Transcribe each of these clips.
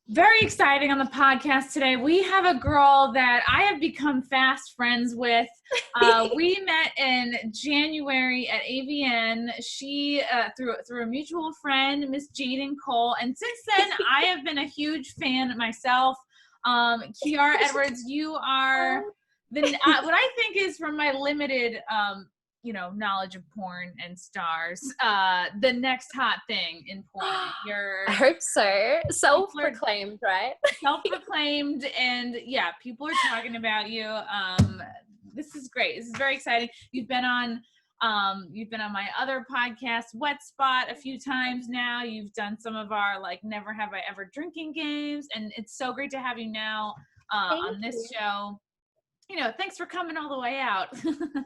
Very exciting on the podcast today. We have a girl that I have become fast friends with. We met in January at AVN. She through a mutual friend, Miss Jaden Cole, and since then I have been a huge fan myself. Kiara Edwards, you are what I think is, from my limited knowledge of porn and stars, the next hot thing in porn. I hope so. Self-proclaimed, right? Self-proclaimed, and yeah, people are talking about you. This is great. This is very exciting. You've been on my other podcast, Wet Spot, a few times now. You've done some of our Never Have I Ever drinking games, and it's so great to have you now on this show. Thanks for coming all the way out.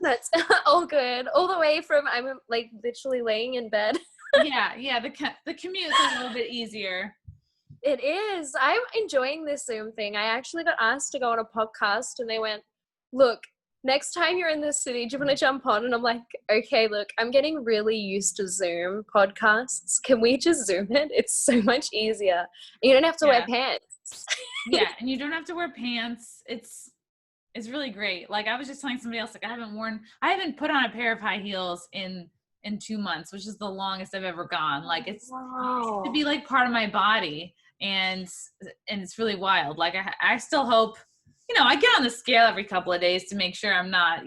That's all good. All the way from, I'm literally laying in bed. Yeah. The commute is a little bit easier. It is. I'm enjoying this Zoom thing. I actually got asked to go on a podcast, and they went, look, next time you're in this city, do you want to jump on? And I'm like, okay, look, I'm getting really used to Zoom podcasts. Can we just Zoom it? It's so much easier. You don't have to wear pants. Yeah, and you don't have to wear pants. It's really great. I was just telling somebody else, I haven't put on a pair of high heels in 2 months, which is the longest I've ever gone. It's to be part of my body, and it's really wild. I still hope, I get on the scale every couple of days to make sure I'm not,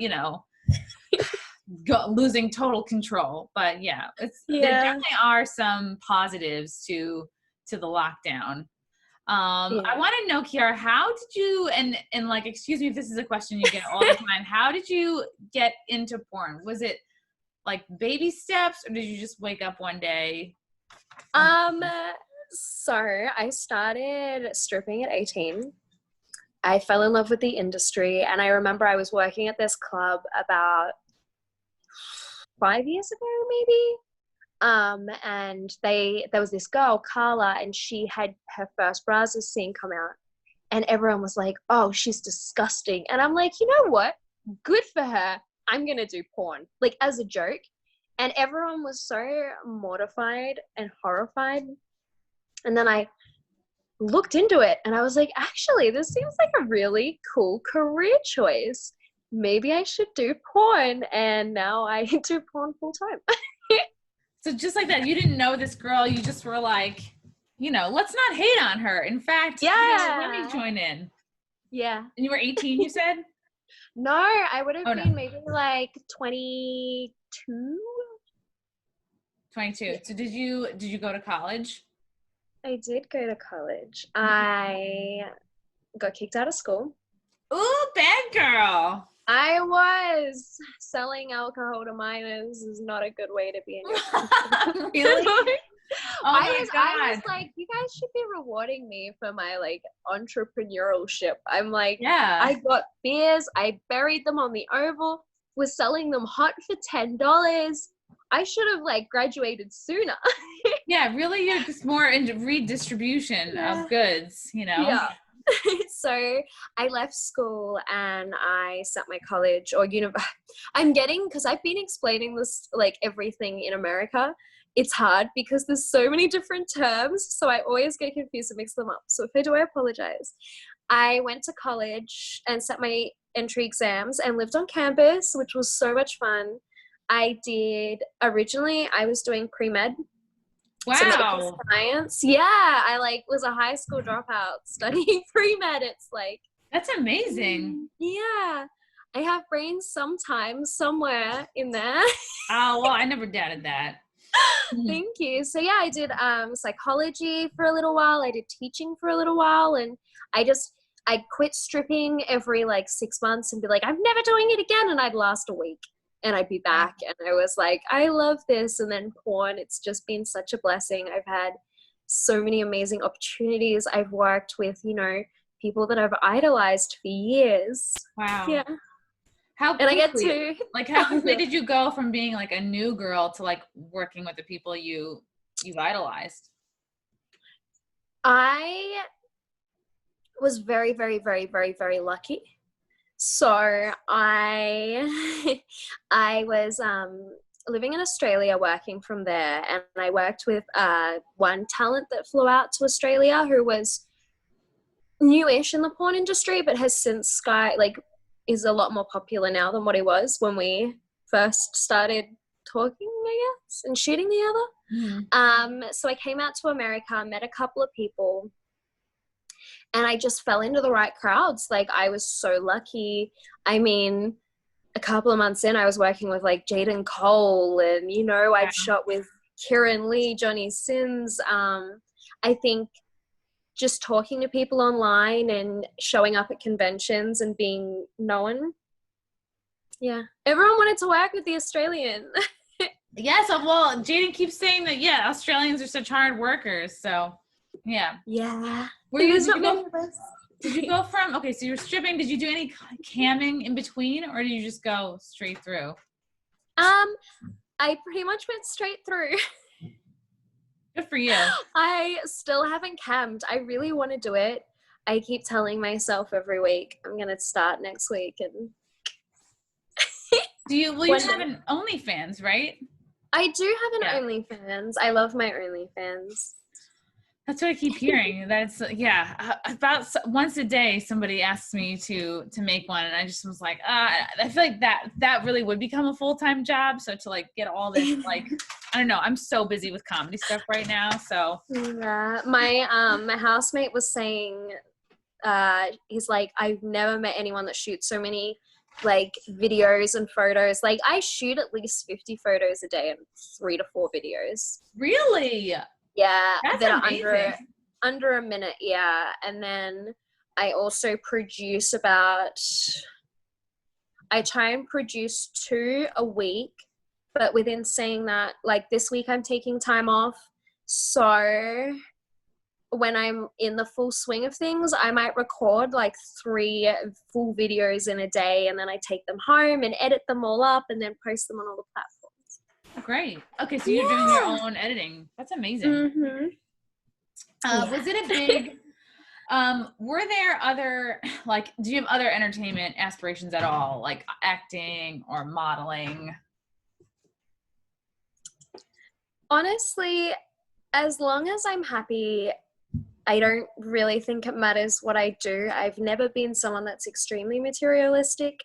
losing total control. But yeah, there definitely are some positives to the lockdown. I want to know, Kiara, how did you, and excuse me if this is a question you get all the time, how did you get into porn? Was it baby steps, or did you just wake up one day? So I started stripping at 18. I fell in love with the industry, and I remember I was working at this club about 5 years ago, maybe. And there was this girl, Carla, and she had her first Brazzers scene come out, and everyone was like, oh, she's disgusting. And I'm like, you know what? Good for her. I'm going to do porn, as a joke. And everyone was so mortified and horrified. And then I looked into it, and I was like, actually, this seems like a really cool career choice. Maybe I should do porn. And now I do porn full time. So just like that, you didn't know this girl. You just were like, let's not hate on her. In fact, let me join in. Yeah. And you were 18, you said? No, I would have been maybe 22. 22. Yeah. So did you go to college? I did go to college. I got kicked out of school. Ooh, bad girl. I was. Selling alcohol to minors is not a good way to be in your Really? I was like, you guys should be rewarding me for my entrepreneurship. I'm like, yeah. I got beers, I buried them on the Oval, was selling them hot for $10. I should have graduated sooner. Yeah, really, you're just more into redistribution of goods, Yeah. So I left school and I set my college or because I've been explaining this everything in America. It's hard because there's so many different terms, so I always get confused and mix them up. So if I do, I apologize. I went to college and set my entry exams and lived on campus, which was so much fun. Originally I was doing pre-med. Wow. Science. Yeah, I was a high school dropout studying pre-med. It's that's amazing. Yeah. I have brains sometimes somewhere in there. Oh, well, I never doubted that. Thank you. So yeah, I did psychology for a little while. I did teaching for a little while, and I quit stripping every 6 months and be like, I'm never doing it again, and I'd last a week. And I'd be back, and I was like, I love this. And then porn, it's just been such a blessing. I've had so many amazing opportunities. I've worked with, people that I've idolized for years. Wow. Yeah. How quickly, and I get to how quickly did you go from being a new girl to working with the people you've idolized? I was very, very, very, very, very lucky. So I was living in Australia, working from there, and I worked with one talent that flew out to Australia who was newish in the porn industry, but has since is a lot more popular now than what he was when we first started talking, I guess, and shooting together. So I came out to America, met a couple of people, and I just fell into the right crowds. Like, I was so lucky. I mean, a couple of months in, I was working with like Jaden Cole, and I've shot with Kieran Lee, Johnny Sins. I think just talking to people online and showing up at conventions and being known. Yeah, everyone wanted to work with the Australian. Yeah, so well, Jaden keeps saying that, yeah, Australians are such hard workers, so yeah. Yeah. Did you go from, okay, so you were stripping, did you do any camming in between, or did you just go straight through? I pretty much went straight through. Good for you. I still haven't cammed. I really want to do it. I keep telling myself every week, I'm going to start next week. And you have an OnlyFans, right? I do have an OnlyFans. I love my OnlyFans. That's what I keep hearing. That's about once a day somebody asks me to make one, and I just was like, I feel like that really would become a full-time job. So to like get all this, like, I don't know, I'm so busy with comedy stuff right now. So yeah, my housemate was saying, he's like, I've never met anyone that shoots so many like videos and photos. Like, I shoot at least 50 photos a day and 3 to 4 videos. Really? Yeah, that's that amazing. are under a minute. Yeah, and then I also produce I try and produce 2 a week, but within saying that, like this week I'm taking time off, so when I'm in the full swing of things, I might record like 3 full videos in a day, and then I take them home and edit them all up and then post them on all the platforms. Great. Okay, so you're doing your own editing. That's amazing. Mm-hmm. Was it a big, were there other, like, do you have other entertainment aspirations at all? Like acting or modeling? Honestly, as long as I'm happy, I don't really think it matters what I do. I've never been someone that's extremely materialistic.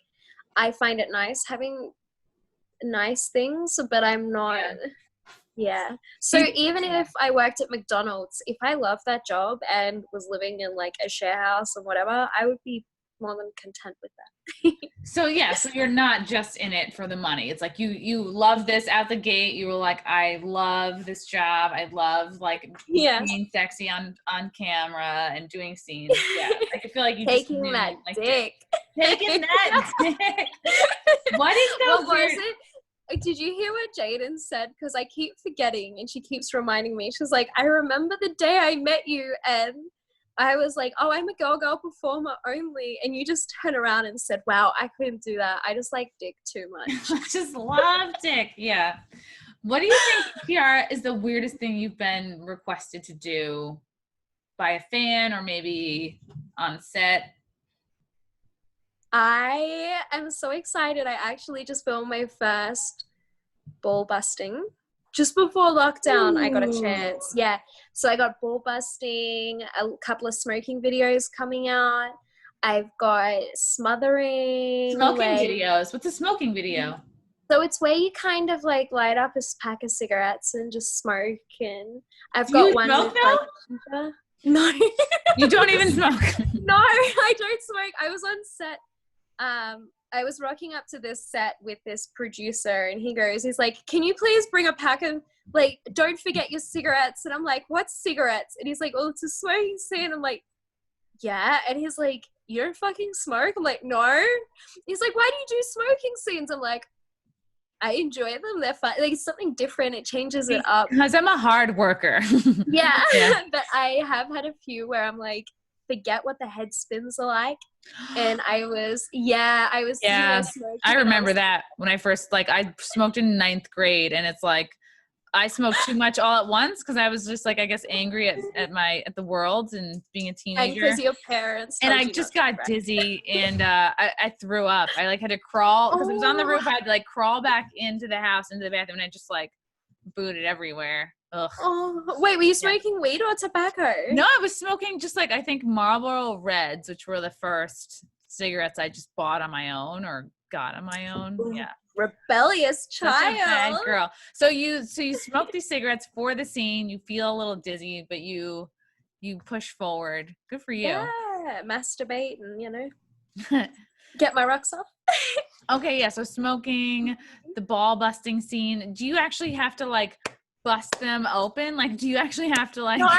I find it nice having nice things, but I'm not. Yeah. So even if I worked at McDonald's, if I loved that job and was living in like a share house or whatever, I would be more than content with that. So you're not just in it for the money. It's like you love this out the gate. You were like, I love this job. I love like being sexy on camera and doing scenes. Yeah, like, I feel like you taking just that like, dick. Taking that dick. What is so what was it? Did you hear what Jaden said? Because I keep forgetting, and she keeps reminding me. She's like, I remember the day I met you, and I was like, oh, I'm a girl performer only. And you just turned around and said, wow, I couldn't do that. I just like dick too much. I just love dick. Yeah. What do you think, Kiara, is the weirdest thing you've been requested to do by a fan or maybe on set? I am so excited. I actually just filmed my first ball busting just before lockdown. Ooh. I got a chance. Yeah. So I got ball busting, a couple of smoking videos coming out. I've got smothering. Smoking videos. What's a smoking video? So it's where you kind of like light up a pack of cigarettes and just smoke. And I've got one. Smoke with, like, no. You don't even smoke? No, I don't smoke. I was on set. I was rocking up to this set with this producer, and he's like, can you please bring a pack of, like, don't forget your cigarettes? And I'm like, what's cigarettes? And he's like, well, it's a smoking scene. I'm like, yeah. And he's like, you don't fucking smoke? I'm like, no. He's like, why do you do smoking scenes? I'm like, I enjoy them. They're fun. Like, it's something different. It changes it up. Because I'm a hard worker. Yeah. But I have had a few where I'm like, forget what the head spins are like. And I was I remember that when I first, like, I smoked in 9th grade, and it's like I smoked too much all at once because I was just like, I guess, angry at the world and being a teenager. And because your parents. And I just got dizzy, and I threw up. I like had to crawl because it was on the roof. I had to like crawl back into the house, into the bathroom, and I just like booted everywhere. Ugh. Oh, wait, were you smoking weed or tobacco? No, I was smoking just like, I think Marlboro Reds, which were the first cigarettes I just bought on my own or got on my own. Yeah. Rebellious child. Such a bad girl. So you smoke these cigarettes for the scene. You feel a little dizzy, but you push forward. Good for you. Yeah, masturbate and, you know, get my rocks off. Okay, yeah. So smoking, the ball busting scene. Do you actually have to like bust them open? Like, do you actually have to like? No.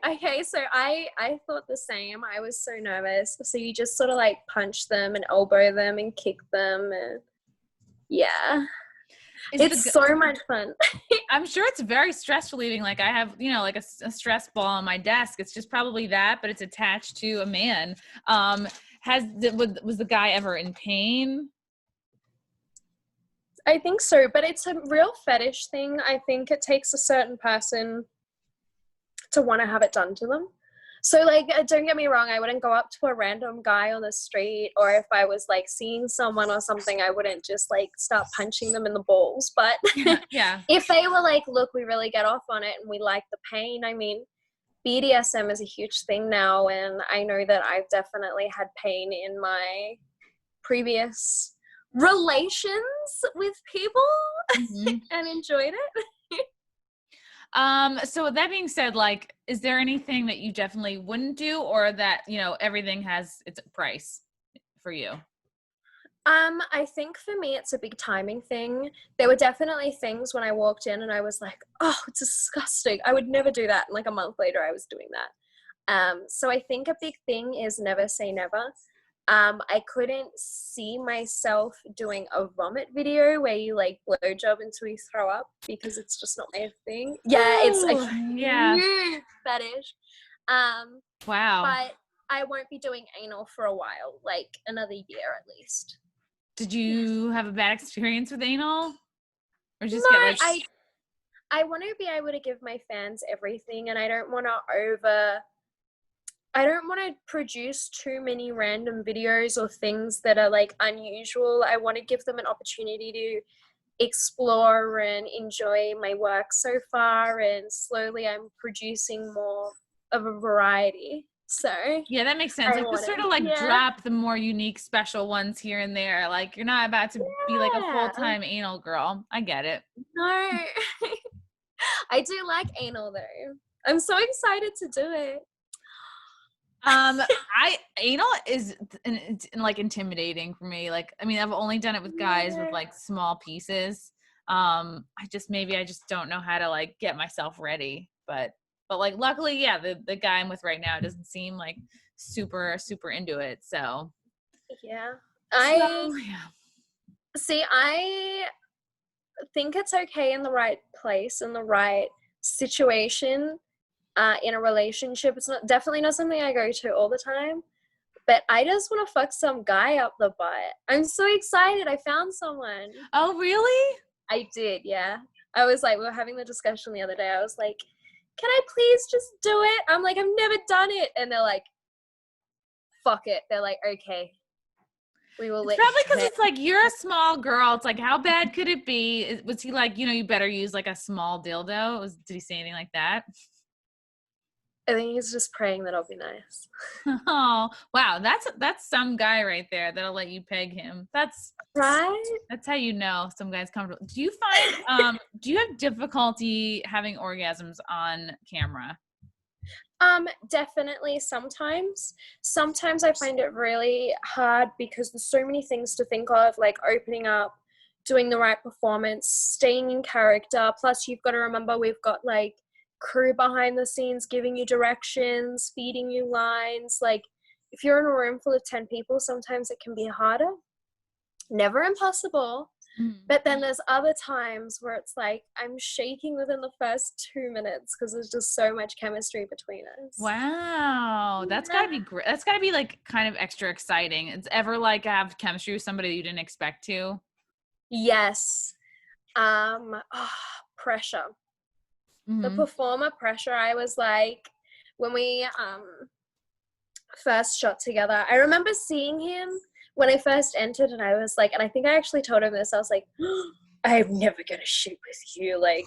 Okay, so I thought the same. I was so nervous. So you just sort of like punch them and elbow them and kick them, and yeah, it's so much fun. I'm sure it's very stress relieving. Like I have, you know, like a stress ball on my desk. It's just probably that, but it's attached to a man. Was the guy ever in pain? I think so, but it's a real fetish thing. I think it takes a certain person to want to have it done to them. So, like, don't get me wrong, I wouldn't go up to a random guy on the street, or if I was, like, seeing someone or something, I wouldn't just, like, start punching them in the balls. But yeah. If they were like, look, we really get off on it and we like the pain, I mean, BDSM is a huge thing now, and I know that I've definitely had pain in my previous relations with people and enjoyed it. So with that being said, like, is there anything that you definitely wouldn't do, or that, you know, everything has its price for you? I think for me, it's a big timing thing. There were definitely things when I walked in and I was like, oh, it's disgusting. I would never do that. And like a month later, I was doing that. So I think a big thing is never say never. I couldn't see myself doing a vomit video where you like blowjob until you throw up, because it's just not my thing. Yeah, it's a huge fetish. Wow. But I won't be doing anal for a while, like another year at least. Did you have a bad experience with anal? Or just No, get like... I want to be able to give my fans everything, and I don't want to produce too many random videos or things that are like unusual. I want to give them an opportunity to explore and enjoy my work so far, and slowly I'm producing more of a variety. So yeah, that makes sense. Like just sort of like drop the more unique, special ones here and there. Like you're not about to be like a full-time anal girl. I get it. No. I do like anal though. I'm so excited to do it. Anal is like intimidating for me. Like, I mean, I've only done it with guys with like small pieces. I just don't know how to like get myself ready, but like luckily, yeah, the guy I'm with right now doesn't seem like super into it. So yeah, See, I think it's okay in the right place, in the right situation, in a relationship. It's definitely not something I go to all the time, but I just want to fuck some guy up the butt. I'm so excited. I found someone. Oh, really? I did, yeah. I was like, we were having the discussion the other day. I was like, can I please just do it? I'm like, I've never done it. And they're like, fuck it. They're like, okay. We will let you. Probably because it's like, you're a small girl. It's like, how bad could it be? Was he like, you know, you better use like a small dildo? Did he say anything like that? I think he's just praying that I'll be nice. Oh, wow. That's some guy right there that'll let you peg him. That's right. That's how you know some guy's comfortable. Do you find do you have difficulty having orgasms on camera? Definitely sometimes. Sometimes I find it really hard because there's so many things to think of, like opening up, doing the right performance, staying in character. Plus you've got to remember we've got like crew behind the scenes giving you directions, feeding you lines. Like if you're in a room full of 10 people, sometimes it can be harder. Never impossible. But then there's other times where it's like I'm shaking within the first 2 minutes because there's just so much chemistry between us. Wow. That's gotta be great. That's gotta be like kind of extra exciting. It's ever like have chemistry with somebody you didn't expect to? Yes. Pressure. The performer pressure. I was like, when we first shot together, I remember seeing him when I first entered, and I was like, and I think I actually told him this, I was like, I'm never gonna shoot with you, like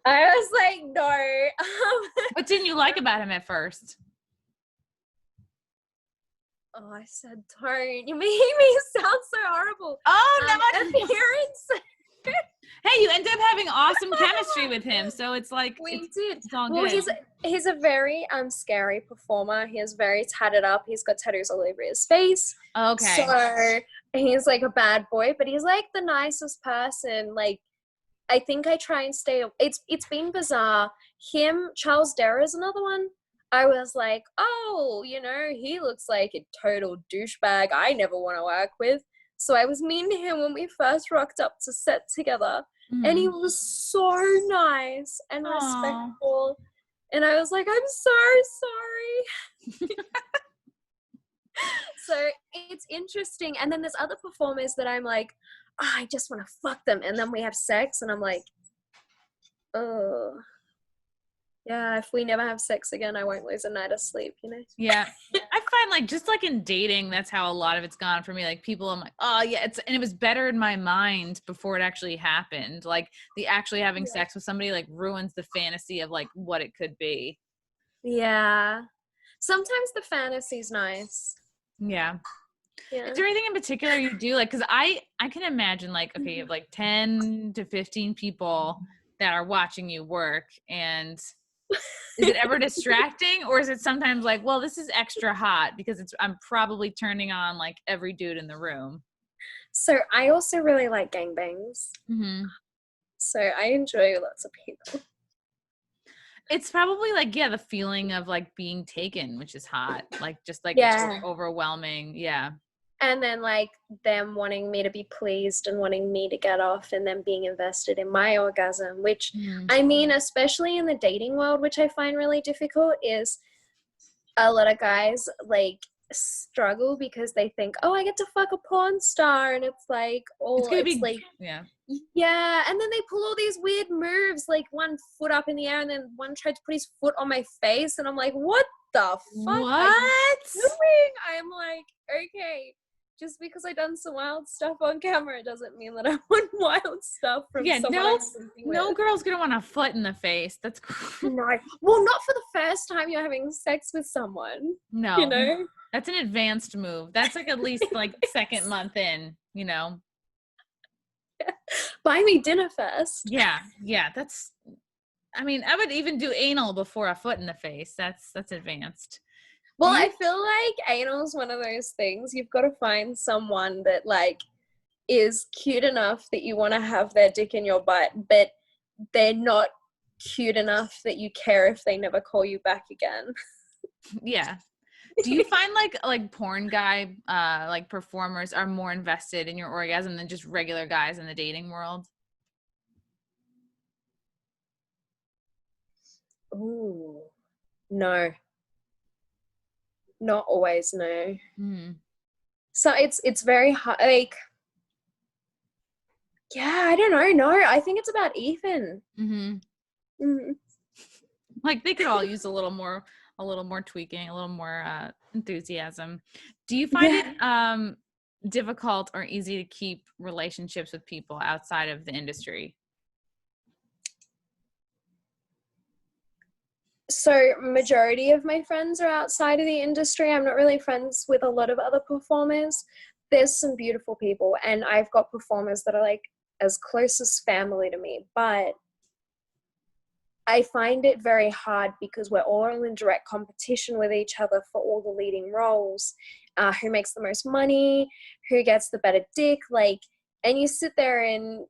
I was like, no. What didn't you like about him at first? Oh, I said don't. You made me sound so horrible. Oh, no. Appearance. Hey, you end up having awesome chemistry with him, so it's like We did. it's all Well, good. he's a very scary performer. He is very tatted up. He's got tattoos all over his face. Okay. So he's like a bad boy, but he's like the nicest person. Like, I think I try and stay. It's been bizarre. Him, Charles Dare is another one. I was like, oh, he looks like a total douchebag I never want to work with. So I was mean to him when we first rocked up to set together. And he was so nice and respectful. And I was like, I'm so sorry. So it's interesting. And then there's other performers that I'm like, oh, I just want to fuck them. And then we have sex and I'm like, oh, yeah, if we never have sex again, I won't lose a night of sleep, Yeah. I find like, just like in dating, that's how a lot of it's gone for me. Like people, I'm like, oh yeah, and it was better in my mind before it actually happened. Like the actually having sex with somebody like ruins the fantasy of like what it could be. Yeah. Sometimes the fantasy's nice. Yeah. Yeah. Is there anything in particular you do? Like, cause I can imagine like, okay, you have like 10 to 15 people that are watching you work, and is it ever distracting, or is it sometimes like, well, this is extra hot because I'm probably turning on like every dude in the room? So I also really like gangbangs. Mm-hmm. So I enjoy lots of people. It's probably like, yeah, the feeling of like being taken, which is hot. Like just like overwhelming. Yeah. And then like them wanting me to be pleased and wanting me to get off and then being invested in my orgasm, which I mean, especially in the dating world, which I find really difficult, is a lot of guys like struggle because they think, oh, I get to fuck a porn star, and it's like, oh, it's like, yeah, and then they pull all these weird moves, like one foot up in the air and then one tried to put his foot on my face, and I'm like, what the fuck are you doing? I'm like, okay, just because I done some wild stuff on camera doesn't mean that I want wild stuff from someone. No girl's gonna want a foot in the face. That's no. Well, not for the first time you're having sex with someone. No, that's an advanced move. That's like at least like second month in. Buy me dinner first. Yeah. That's. I mean, I would even do anal before a foot in the face. That's advanced. Well, I feel like anal is one of those things. You've got to find someone that like is cute enough that you want to have their dick in your butt, but they're not cute enough that you care if they never call you back again. Yeah. Do you find like porn guy like performers are more invested in your orgasm than just regular guys in the dating world? Ooh, no. Not always, no. So it's very hard. Like, yeah, I don't know. No, I think it's about even. Like they could all use a little more tweaking, a little more enthusiasm. Do you find it difficult or easy to keep relationships with people outside of the industry? So majority of my friends are outside of the industry. I'm not really friends with a lot of other performers. There's some beautiful people, and I've got performers that are like as close as family to me, but I find it very hard because we're all in direct competition with each other for all the leading roles. Who makes the most money, who gets the better dick, like, and you sit there and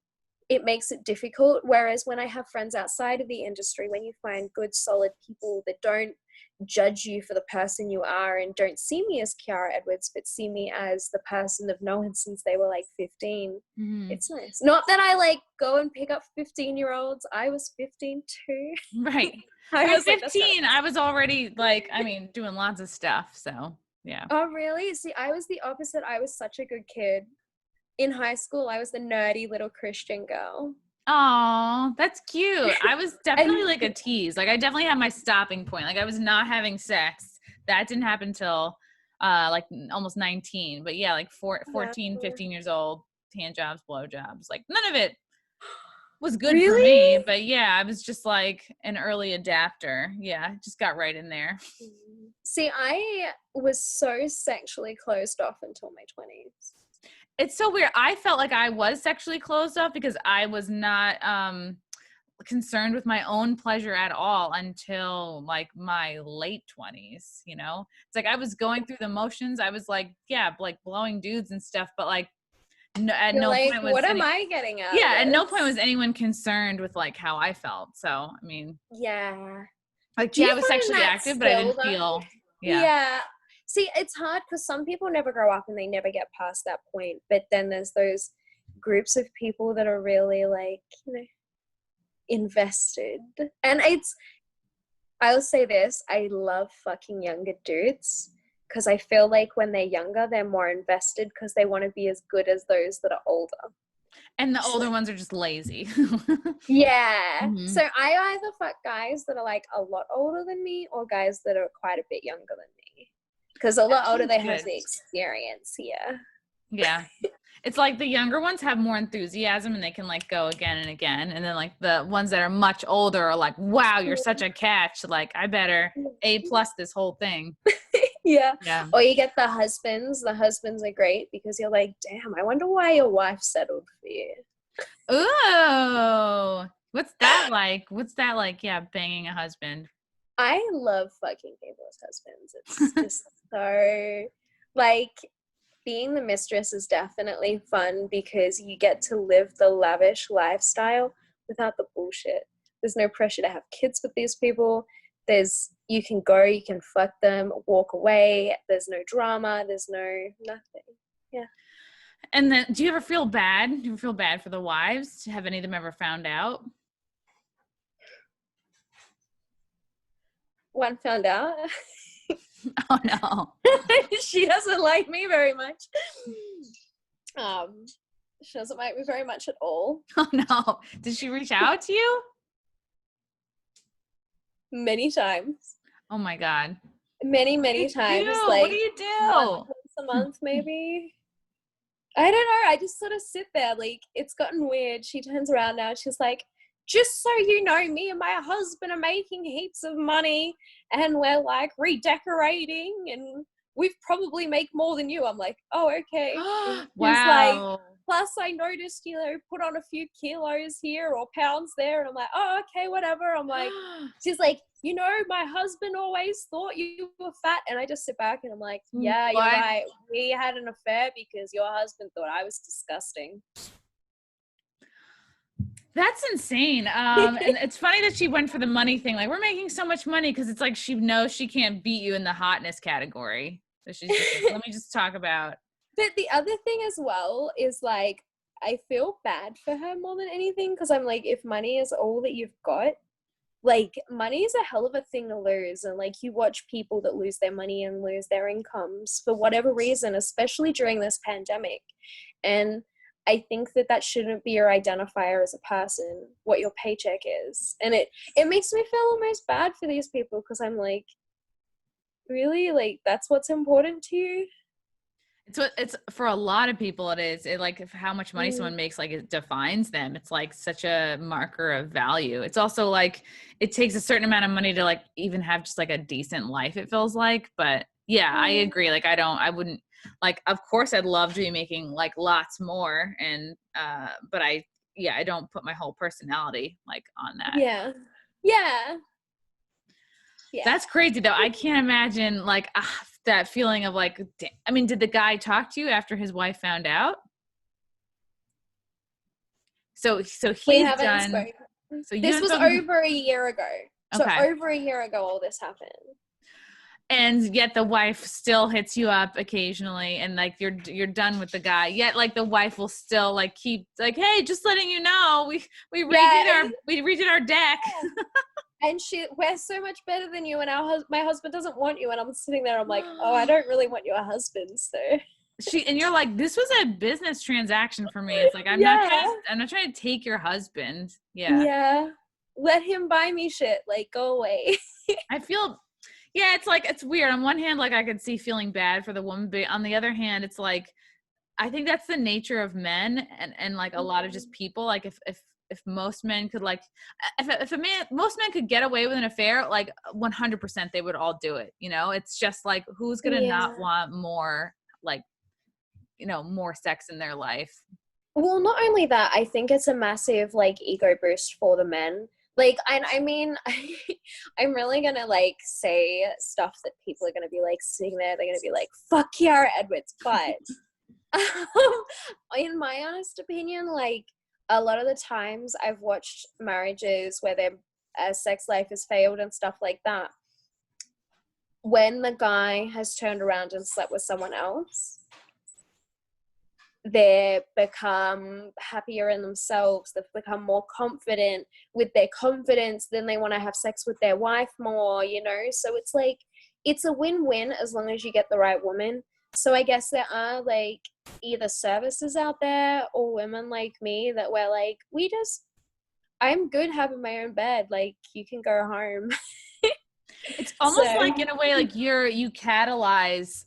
it makes it difficult. Whereas when I have friends outside of the industry, when you find good, solid people that don't judge you for the person you are and don't see me as Kiara Edwards, but see me as the person they've known since they were like 15, it's nice. Not that I like go and pick up 15-year-olds. I was 15 too. Right. I was 15. I was already like, I mean, doing lots of stuff. So yeah. Oh, really? See, I was the opposite. I was such a good kid. In high school, I was the nerdy little Christian girl. Oh, that's cute. I was definitely like a tease. Like I definitely had my stopping point. Like I was not having sex. That didn't happen till like almost 19. But yeah, like 14, 15 years old, hand jobs, blow jobs, like none of it. was good for Really? me, but yeah, I was just like an early adapter. Yeah, just got right in there. See, I was so sexually closed off until my 20s. It's so weird. I felt like I was sexually closed off because I was not concerned with my own pleasure at all until like my late 20s, you know? It's like I was going through the motions. I was like, yeah, like blowing dudes and stuff, but like at You're no like, point was what am I getting out of at no point this? was anyone concerned with like how I felt. So, I mean, Yeah. like, Do yeah, you I was find sexually that active, but I still didn't though? feel, yeah. Yeah. See, it's hard because some people never grow up and they never get past that point. But then there's those groups of people that are really like, invested. And I'll say this, I love fucking younger dudes because I feel like when they're younger, they're more invested because they want to be as good as those that are older. And the older ones are just lazy. Yeah. Mhm. So I either fuck guys that are like a lot older than me or guys that are quite a bit younger than me. Because a lot older, they have the experience. Yeah. It's like the younger ones have more enthusiasm and they can like go again and again. And then like the ones that are much older are like, wow, you're such a catch. Like I better A+ this whole thing. Yeah. Yeah. Or you get the husbands. The husbands are great because you're like, damn, I wonder why your wife settled for you. Ooh. What's that like? What's that like? Yeah, banging a husband. I love fucking people's husbands. It's just so like being the mistress is definitely fun because you get to live the lavish lifestyle without the bullshit. There's no pressure to have kids with these people. You can go, you can fuck them, walk away. There's no drama. There's nothing. Yeah. And then do you ever feel bad? Do you ever feel bad for the wives? Have any of them ever found out? One found out. Oh no. She doesn't like me very much. She doesn't like me very much at all. Oh no. Did she reach out to you? Many times. Oh my God. Many times. Like, what do you do? Once a month, maybe. I don't know. I just sort of sit there. Like, it's gotten weird. She turns around now. She's like, just so you know, me and my husband are making heaps of money and we're like redecorating and we probably make more than you. I'm like, oh, okay. Wow. He's like, plus I noticed, put on a few kilos here or pounds there. And I'm like, oh, okay, whatever. I'm like, she's like, my husband always thought you were fat. And I just sit back and I'm like, yeah, What? You're right. We had an affair because your husband thought I was disgusting. That's insane. And it's funny that she went for the money thing. Like, we're making so much money because it's like she knows she can't beat you in the hotness category. So she's just like, let me just talk about. But the other thing as well is like, I feel bad for her more than anything because I'm like, if money is all that you've got, like money is a hell of a thing to lose. And like you watch people that lose their money and lose their incomes for whatever reason, especially during this pandemic. And I think that shouldn't be your identifier as a person, what your paycheck is. And it makes me feel almost bad for these people because I'm like, really? Like that's what's important to you? It's for a lot of people. It is like how much money someone makes, like it defines them. It's like such a marker of value. It's also like it takes a certain amount of money to like even have just like a decent life, it feels like. But yeah, I agree. Like I wouldn't like, of course I'd love to be making like lots more. And, but I don't put my whole personality like on that. Yeah. That's crazy though. I can't imagine like that feeling of like, I mean, did the guy talk to you after his wife found out? So he's done. Spoken. So this was over a year ago. So over a year ago, all this happened. And yet the wife still hits you up occasionally, and like you're done with the guy. Yet like the wife will still like keep like, hey, just letting you know, we redid our deck. Yeah. And we're so much better than you, and my husband doesn't want you. And I'm sitting there, I'm like, oh, I don't really want your husband, so. And you're like, this was a business transaction for me. It's like I'm not trying to take your husband. Yeah. Let him buy me shit. Like, go away. I feel. Yeah, it's like, it's weird. On one hand, like I could see feeling bad for the woman, but on the other hand, it's like, I think that's the nature of men and like a lot of just people. Like if if most men could like, if a man, most men could get away with an affair, like 100% they would all do it. You know, it's just like, who's going to not want more, like, you know, more sex in their life? Well, not only that, I think it's a massive like ego boost for the men. Like, I mean, I'm really gonna like say stuff that people are gonna be like sitting there, they're gonna be like, fuck Kiara Edwards. But in my honest opinion, like a lot of the times I've watched marriages where their sex life has failed and stuff like that. When the guy has turned around and slept with someone else, they become happier in themselves. They've become more confident. With their confidence, then they want to have sex with their wife more, you know? So it's like, it's a win-win as long as you get the right woman. So I guess there are like either services out there or women like me that we're like, I'm good having my own bed. Like, you can go home. It's almost like, in a way, like you catalyze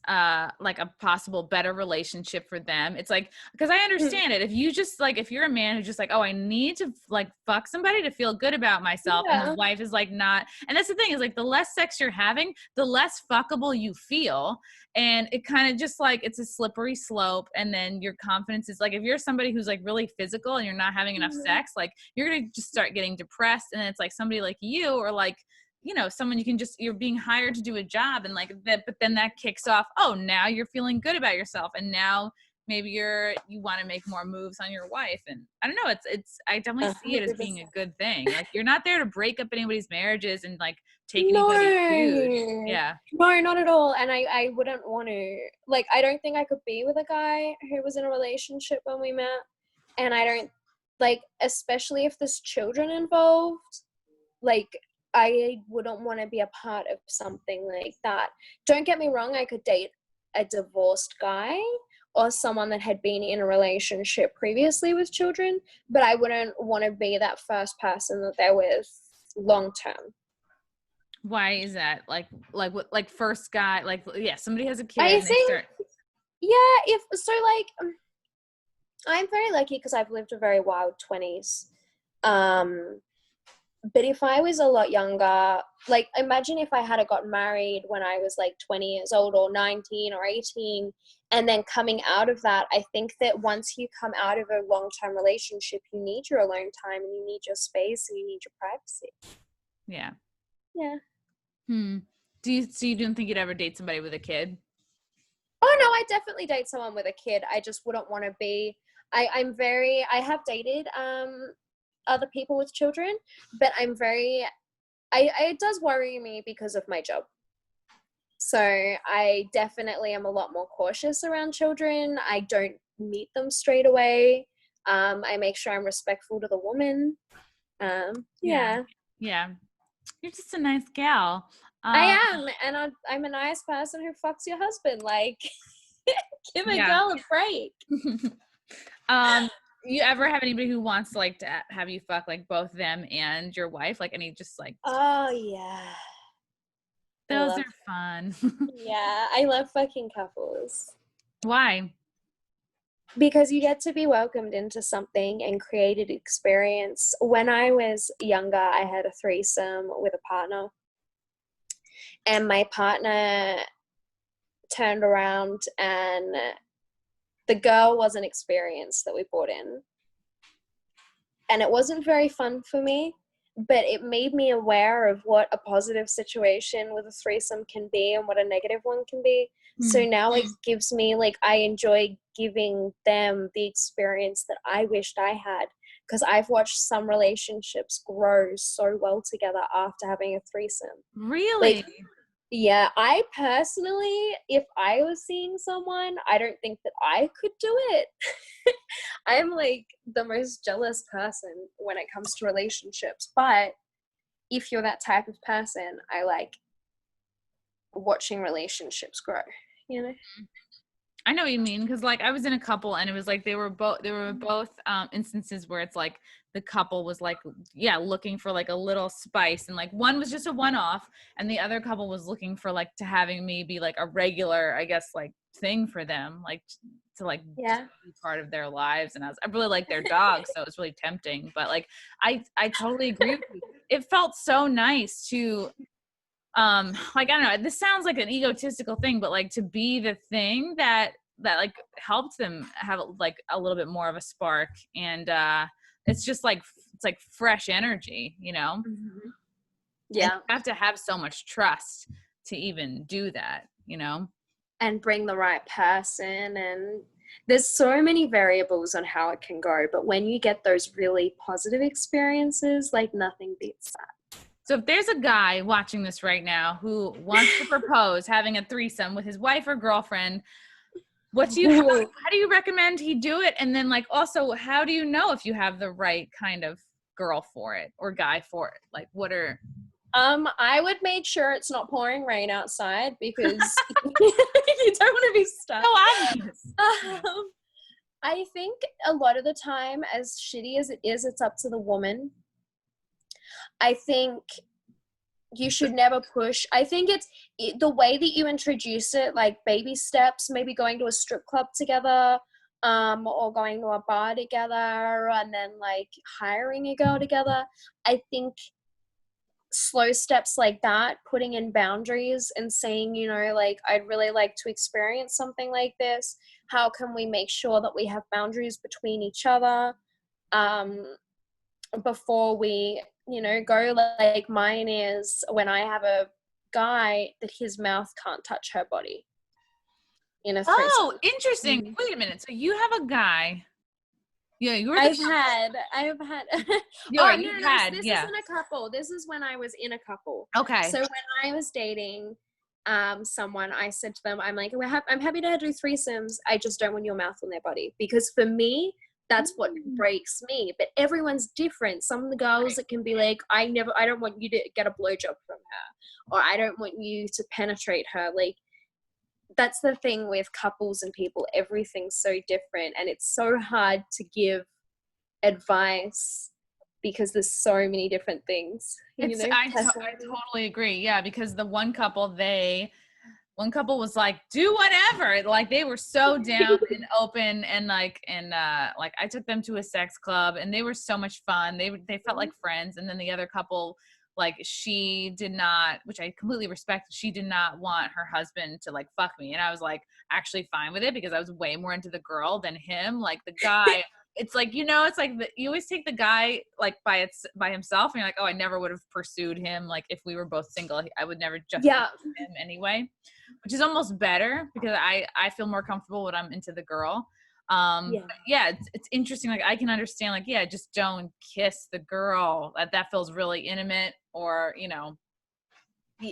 like a possible better relationship for them. It's like, because I understand it. If you just like, if you're a man who's just like, oh, I need to like fuck somebody to feel good about myself, and the wife is like not, and that's the thing, is like the less sex you're having, the less fuckable you feel, and it kind of just like, it's a slippery slope. And then your confidence is like, if you're somebody who's like really physical and you're not having enough sex, like you're gonna just start getting depressed. And then it's like somebody like you, or like, you know, someone you can just, you're being hired to do a job, and like that, but then that kicks off, oh, now you're feeling good about yourself, and now maybe you want to make more moves on your wife. And I don't know, it's I definitely see it as being a good thing. Like, you're not there to break up anybody's marriages and like take anybody's food. Yeah. No, not at all. And I wouldn't want to, like, I don't think I could be with a guy who was in a relationship when we met. And I don't, like, especially if there's children involved, like, I wouldn't want to be a part of something like that. Don't get me wrong, I could date a divorced guy or someone that had been in a relationship previously with children, but I wouldn't want to be that first person that they're with long term. Why is that? Like what, like first guy, like, yeah, somebody has a kid. I think, I'm very lucky because I've lived a very wild 20s. But if I was a lot younger, like, imagine if I had gotten married when I was like 20 years old or 19 or 18, and then coming out of that, I think that once you come out of a long-term relationship, you need your alone time and you need your space and you need your privacy. Yeah. Yeah. You don't think you'd ever date somebody with a kid? Oh no, I definitely date someone with a kid. I just wouldn't want to be, I have dated other people with children, but it does worry me because of my job. So I definitely am a lot more cautious around children. I don't meet them straight away. I make sure I'm respectful to the woman. Yeah. You're just a nice gal. I am, and I'm a nice person who fucks your husband. Like, give a girl a break. You ever have anybody who wants to like to have you fuck like both them and your wife? Like, any just like, oh yeah, those are fun. Yeah, I love fucking couples. Why? Because you get to be welcomed into something and create an experience. When I was younger, I had a threesome with a partner, and my partner turned around and the girl was an experience that we brought in. And it wasn't very fun for me, but it made me aware of what a positive situation with a threesome can be and what a negative one can be. So now it gives me, like, I enjoy giving them the experience that I wished I had, because I've watched some relationships grow so well together after having a threesome. Really? Like, yeah, I personally, if I was seeing someone, I don't think that I could do it. I'm like the most jealous person when it comes to relationships. But if you're that type of person, I like watching relationships grow, you know? I know what you mean, because like I was in a couple and it was like they were both instances where it's like the couple was like, yeah, looking for like a little spice, and like one was just a one-off and the other couple was looking for like to having me be like a regular, I guess, like thing for them, like to like Yeah. just be part of their lives. And I really like their dog, so it was really tempting. But like I totally agree with you. It felt so nice to like, I don't know, this sounds like an egotistical thing, but like to be the thing that like helped them have like a little bit more of a spark. And it's just like it's like fresh energy, you know. Mm-hmm. Yeah. And you have to have so much trust to even do that, you know, and bring the right person. And there's so many variables on how it can go, but when you get those really positive experiences, like nothing beats that. So if there's a guy watching this right now who wants to propose having a threesome with his wife or girlfriend, how do you recommend he do it? And then like, also, how do you know if you have the right kind of girl for it or guy for it? Like, what are... I would make sure it's not pouring rain outside, because you don't want to be stuck. Oh, obvious. I think a lot of the time, as shitty as it is, it's up to the woman. I think you should never push. I think it's the way that you introduce it, like baby steps, maybe going to a strip club together, or going to a bar together, and then like hiring a girl together. I think slow steps like that, putting in boundaries and saying, you know, like, I'd really like to experience something like this. How can we make sure that we have boundaries between each other before we, you know, go? Like mine is when I have a guy that his mouth can't touch her body in a threesome. Oh, interesting. Mm-hmm. Wait a minute. So you have a guy. Yeah, you were. I've had. This Isn't a couple. This is when I was in a couple. Okay. So when I was dating someone, I said to them, I'm like, I'm happy to do threesomes. I just don't want your mouth on their body, because for me, that's what breaks me. But everyone's different. Some of the girls, it can be like, I don't want you to get a blowjob from her, or I don't want you to penetrate her. Like, that's the thing with couples and people, everything's so different, and it's so hard to give advice because there's so many different things. I totally agree. Yeah, because the one couple was like, do whatever. Like, they were so down and open, and like I took them to a sex club, and they were so much fun. They felt like friends. And then the other couple, like, she did not, which I completely respect, she did not want her husband to like fuck me. And I was like actually fine with it, because I was way more into the girl than him. Like, the guy, it's like, you know, it's like you always take the guy like by himself, and you're like, oh, I never would have pursued him. Like, if we were both single, I would never just him anyway, which is almost better, because I feel more comfortable when I'm into the girl. It's interesting. Like, I can understand, like, yeah, just don't kiss the girl. That feels really intimate, or, you know,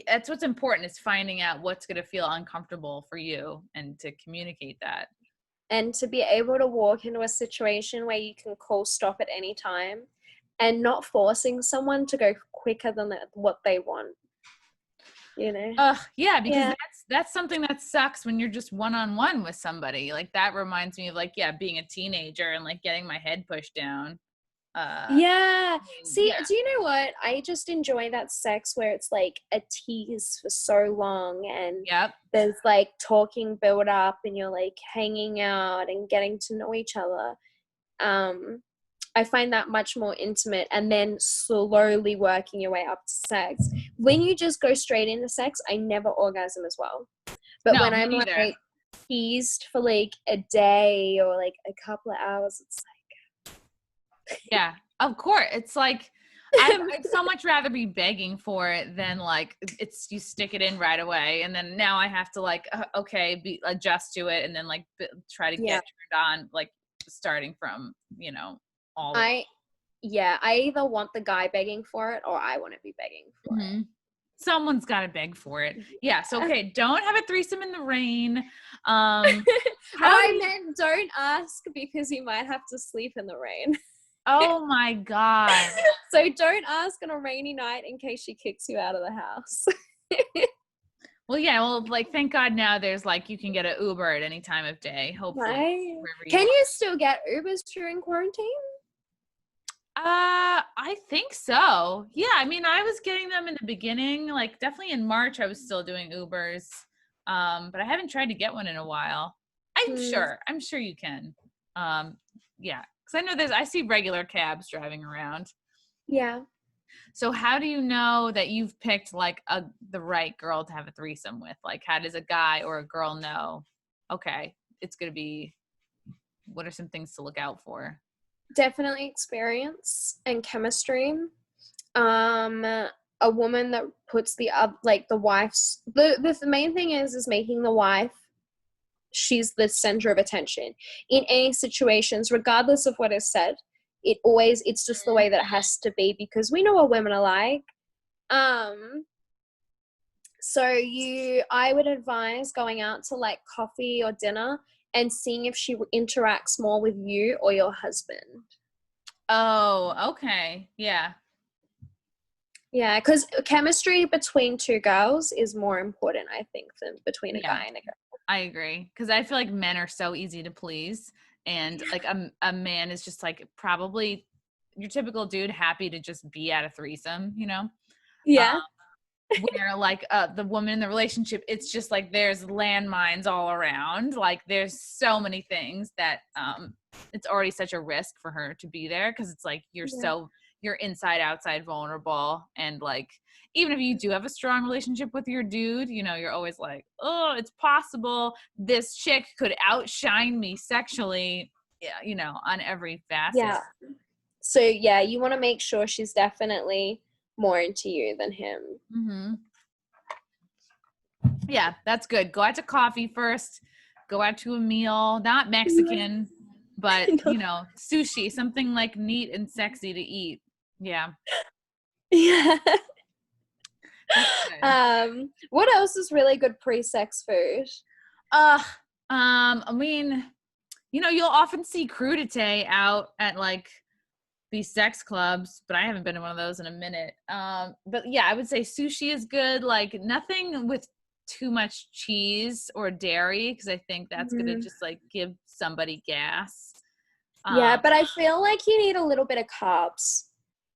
that's what's important, is finding out what's going to feel uncomfortable for you and to communicate that. And to be able to walk into a situation where you can call stop at any time, and not forcing someone to go quicker than what they want. You know? Because that's something that sucks when you're just one-on-one with somebody. Like, that reminds me of like, being a teenager and like getting my head pushed down. Do you know what? I just enjoy that sex where it's like a tease for so long, and there's like talking build up, and you're like hanging out and getting to know each other. I find that much more intimate, and then slowly working your way up to sex. When you just go straight into sex, I never orgasm as well. But when I'm like teased for like a day or like a couple of hours, it's like, yeah, of course. It's like, I'd so much rather be begging for it than like you stick it in right away, and then now I have to like adjust to it, and then like try to get turned on, like starting from, you know, all. I either want the guy begging for it, or I want to be begging for it. Someone's got to beg for it. Yeah. So, okay, don't have a threesome in the rain. I meant don't ask, because you might have to sleep in the rain. Oh my God. So don't ask on a rainy night in case she kicks you out of the house. Well, like, thank God now there's like, you can get an Uber at any time of day, hopefully. Right. Can you still get Ubers during quarantine? I think so. Yeah, I mean, I was getting them in the beginning, like definitely in March I was still doing Ubers. But I haven't tried to get one in a while. I I'm sure you can. Yeah, because I know I see regular cabs driving around. Yeah. So how do you know that you've picked like the right girl to have a threesome with? Like, how does a guy or a girl know, okay, it's going to be, what are some things to look out for? Definitely experience and chemistry. A woman that puts the wife's, the main thing is making the wife, she's the center of attention in any situations, regardless of what is said. It's just the way that it has to be, because we know what women are like. So I would advise going out to like coffee or dinner and seeing if she interacts more with you or your husband. Oh, okay. Yeah. Yeah, because chemistry between two girls is more important, I think, than between a guy and a girl. I agree, because I feel like men are so easy to please, and like a man is just like probably your typical dude, happy to just be at a threesome, you know? Yeah. Where like the woman in the relationship, it's just like there's landmines all around. Like there's so many things that it's already such a risk for her to be there, because it's like you're inside outside vulnerable, and like even if you do have a strong relationship with your dude, you know, you're always like, oh, it's possible this chick could outshine me sexually, you know, on every facet. Yeah. So yeah, you want to make sure she's definitely more into you than him. Mm-hmm. Yeah, that's good. Go out to coffee first. Go out to a meal, not Mexican, but you know, sushi, something like neat and sexy to eat. Yeah. Yeah. What else is really good pre-sex food? I mean, you know, you'll often see crudité out at like these sex clubs, but I haven't been to one of those in a minute. But yeah, I would say sushi is good. Like nothing with too much cheese or dairy, because I think that's gonna just like give somebody gas. Yeah, but I feel like you need a little bit of carbs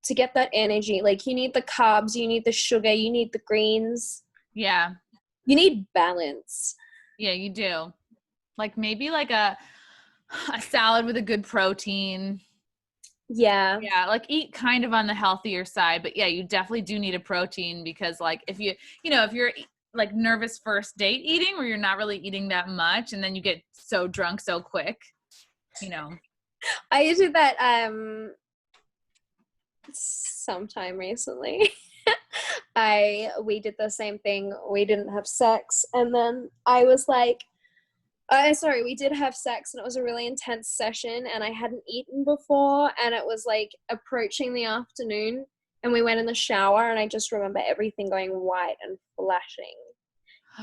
to get that energy. Like you need the carbs, you need the sugar, you need the greens. Yeah. You need balance. Yeah, you do. Like maybe like a salad with a good protein. Yeah. Yeah, like eat kind of on the healthier side, but yeah, you definitely do need a protein, because like if you're like nervous first date eating, where you're not really eating that much and then you get so drunk so quick, you know. I did that sometime recently. We did the same thing. We didn't have sex, and then I was like, we did have sex, and it was a really intense session, and I hadn't eaten before, and it was like approaching the afternoon, and we went in the shower, and I just remember everything going white and flashing,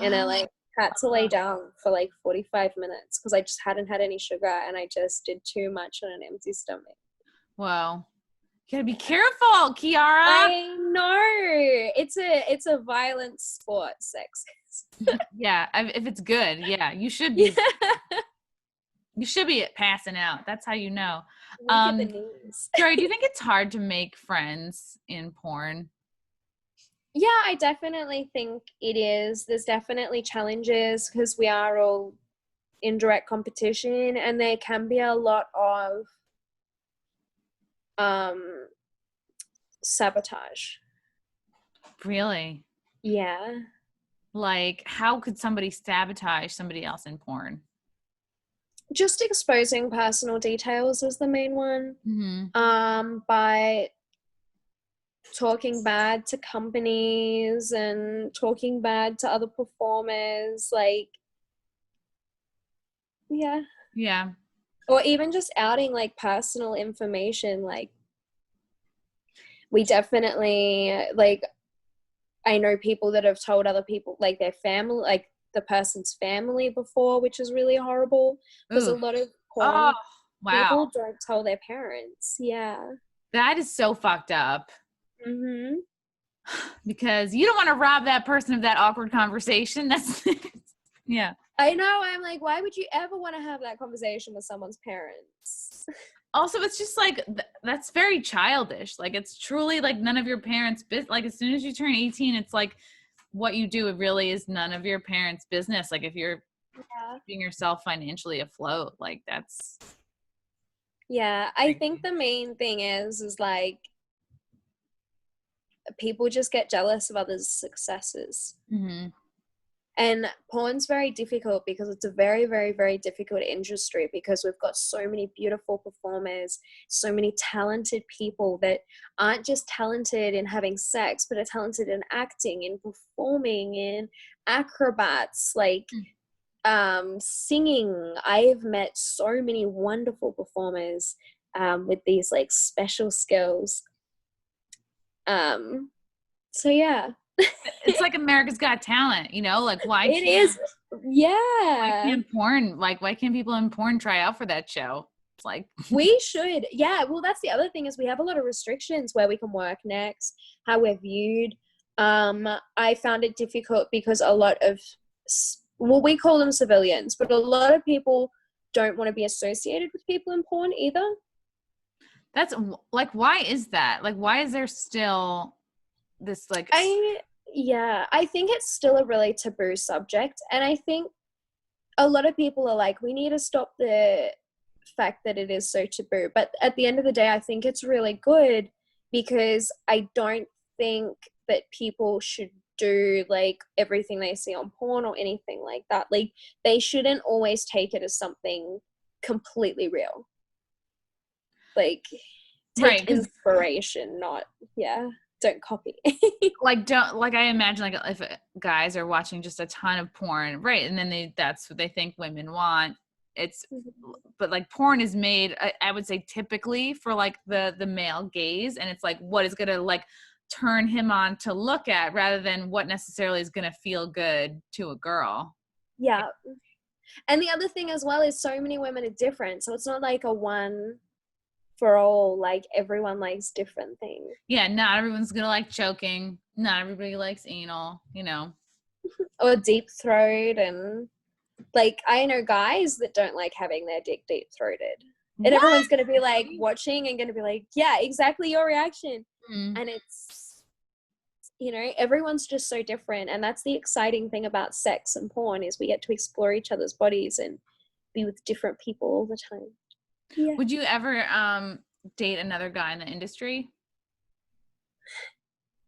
and I like had to lay down for like 45 minutes because I just hadn't had any sugar, and I just did too much on an empty stomach. Wow. You gotta be careful, Kiara. I know. It's a violent sport, sex. Yeah, if it's good, yeah, you should be. You should be passing out. That's how you know. Jory, do you think it's hard to make friends in porn? Yeah, I definitely think it is. There's definitely challenges because we are all in direct competition, and there can be a lot of sabotage. Really? Yeah. Like, how could somebody sabotage somebody else in porn? Just exposing personal details is the main one. Mm-hmm. By talking bad to companies and talking bad to other performers, like, yeah. Yeah. Or even just outing like personal information. Like, we definitely, like, I know people that have told other people, like their family, like the person's family before, which is really horrible because a lot of porn people don't tell their parents. Yeah. That is so fucked up. Mm-hmm. Because you don't want to rob that person of that awkward conversation. That's yeah. I know. I'm like, why would you ever want to have that conversation with someone's parents? Also, it's just like, that's very childish. Like, it's truly like none of your parents' business. Like, as soon as you turn 18, it's like what you do, it really is none of your parents' business. Like, if you're keeping yourself financially afloat. Like that's. Yeah, I think the main thing is like people just get jealous of others' successes. Mm-hmm. And porn's very difficult because it's a very, very, very difficult industry because we've got so many beautiful performers, so many talented people that aren't just talented in having sex, but are talented in acting, in performing, in acrobats, like singing. I've met so many wonderful performers with these like special skills. So yeah. It's like America's Got Talent, you know, like why It is. Yeah. Why can't people in porn try out for that show? It's like We should. Yeah. Well, that's the other thing is we have a lot of restrictions where we can work next, how we're viewed. I found it difficult because a lot of, well, we call them civilians, but a lot of people don't want to be associated with people in porn either. that's like, why is that? Like, why is there still this like? I think it's still a really taboo subject, and I think a lot of people are like, we need to stop the fact that it is so taboo. But at the end of the day, I think it's really good because I don't think that people should do like everything they see on porn or anything like that. Like they shouldn't always take it as something completely real. Like take inspiration, not don't copy. Like I imagine like if guys are watching just a ton of porn, right, and then that's what they think women want. It's but like porn is made, I would say typically for like the male gaze, and it's like what is gonna like turn him on to look at rather than what necessarily is gonna feel good to a girl. Yeah. And the other thing as well is so many women are different, so it's not like a one for all, like everyone likes different things. Yeah, not everyone's gonna like choking, not everybody likes anal, you know, or deep throat. And like I know guys that don't like having their dick deep throated, and everyone's gonna be like watching and gonna be like, yeah, exactly your reaction. And it's, you know, everyone's just so different, and that's the exciting thing about sex and porn is we get to explore each other's bodies and be with different people all the time. Yeah. Would you ever date another guy in the industry?